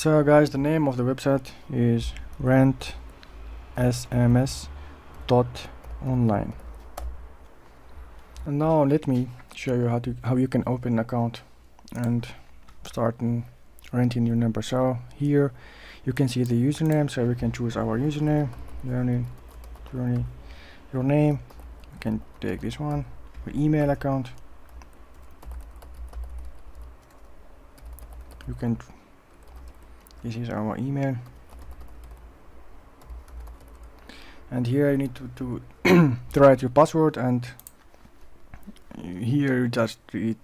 So guys, the name of the website is rentsms.online. And now let me show you how you can open an account and start renting your number. So here you can see the username, so we can choose our username, your name. You can take this one, your email account. This is our email, and here you need to write your password, and here you just need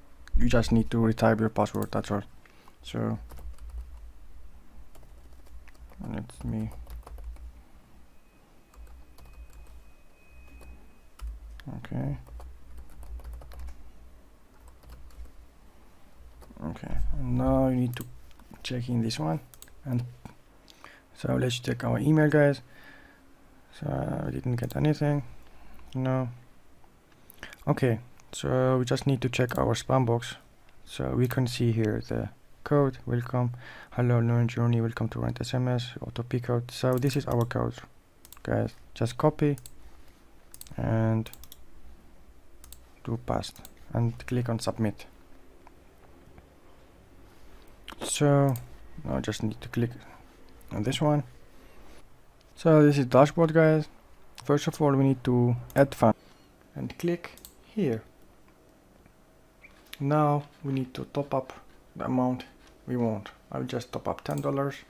to retype your password. That's all. So let me. Okay, and now you need to check in this one, and so let's check our email, guys. So we didn't get anything. No. Okay, so we just need to check our spam box. So we can see here the code, welcome, hello learn journey, welcome to rent SMS, auto pick out. So this is our code, guys. Just copy and do paste and click on submit. So now just need to click on this one. So this is dashboard, guys. First of all, we need to add fund and click here. Now we need to top up the amount we want. I'll just top up $10.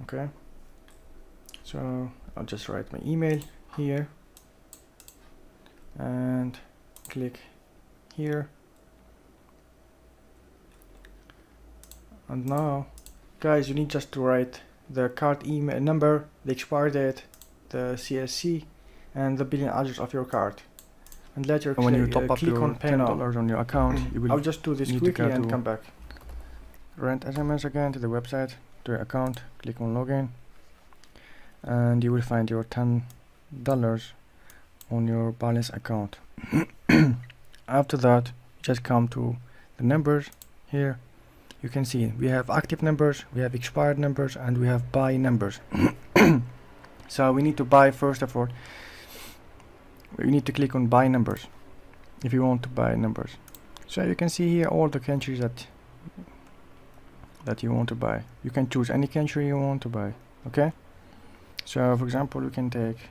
Okay, so I'll just write my email here and click here. And now, guys, you need just to write the card email number, the expire date, the CSC, and the billing address of your card. And later, when you top up your $10 on your account, I'll just do this quickly and come back. Rent SMS again to the website, to your account, click on login, and you will find your $10 on your balance account. After that, just come to the numbers here. You can see we have active numbers, we have expired numbers, and we have buy numbers. So we need to buy. First of all, we need to click on buy numbers if you want to buy numbers. So you can see here all the countries that you want to buy. You can choose any country you want to buy. Okay, so for example, we can take,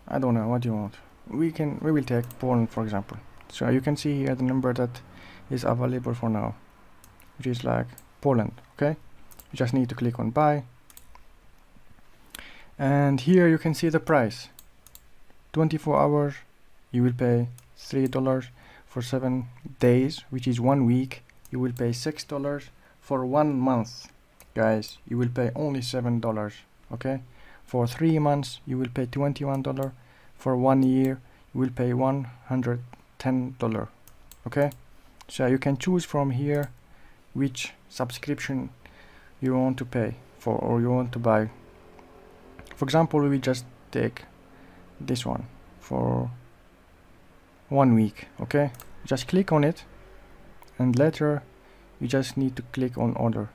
I don't know what you want. We will take Poland, for example. So you can see here the number that is available for now, which is like Poland. Okay, you just need to click on buy, and here you can see the price. 24 hours you will pay $3. For 7 days, which is 1 week, you will pay $6. For 1 month, guys, you will pay only $7. Okay, for 3 months you will pay $21. For 1 year you will pay $110. Okay, so you can choose from here which subscription you want to pay for or you want to buy. For example, we will just take this one for 1 week. Okay, just click on it, and later you just need to click on order.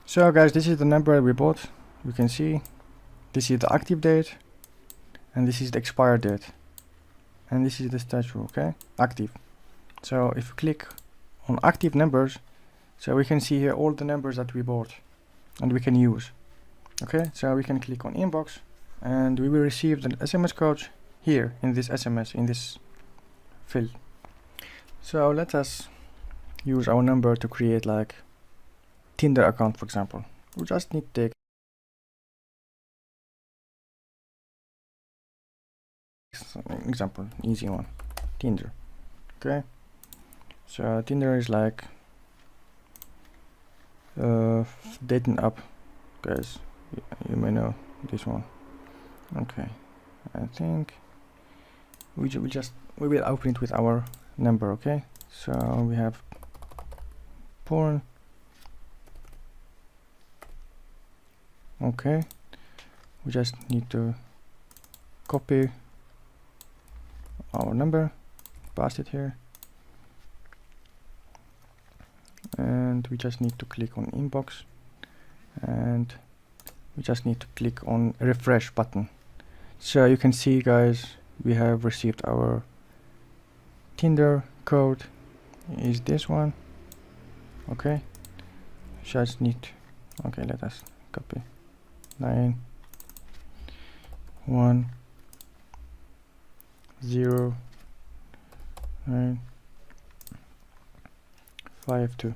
So guys, this is the number we bought. You can see this is the active date, and this is the expired date, and this is the statue. Okay, active. So if you click on active numbers, so we can see here all the numbers that we bought and we can use. Okay, so we can click on inbox, and we will receive the SMS code here in this SMS, in this field. So let us use our number to create like Tinder account, for example. We just need to take example, easy one, Tinder. Okay, so Tinder is like dating app, guys. You may know this one. Okay, I think we will open it with our number. Okay, so we have porn. Okay, we just need to copy our number, paste it here, and we just need to click on inbox, and we just need to click on refresh button. So you can see, guys, we have received our Tinder code. Is this one? Okay, just need to, okay, let us copy 9 1 0 9 5 2.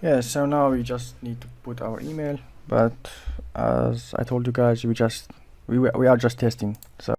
Yeah, so now we just need to put our email, but as I told you guys, we are just testing, so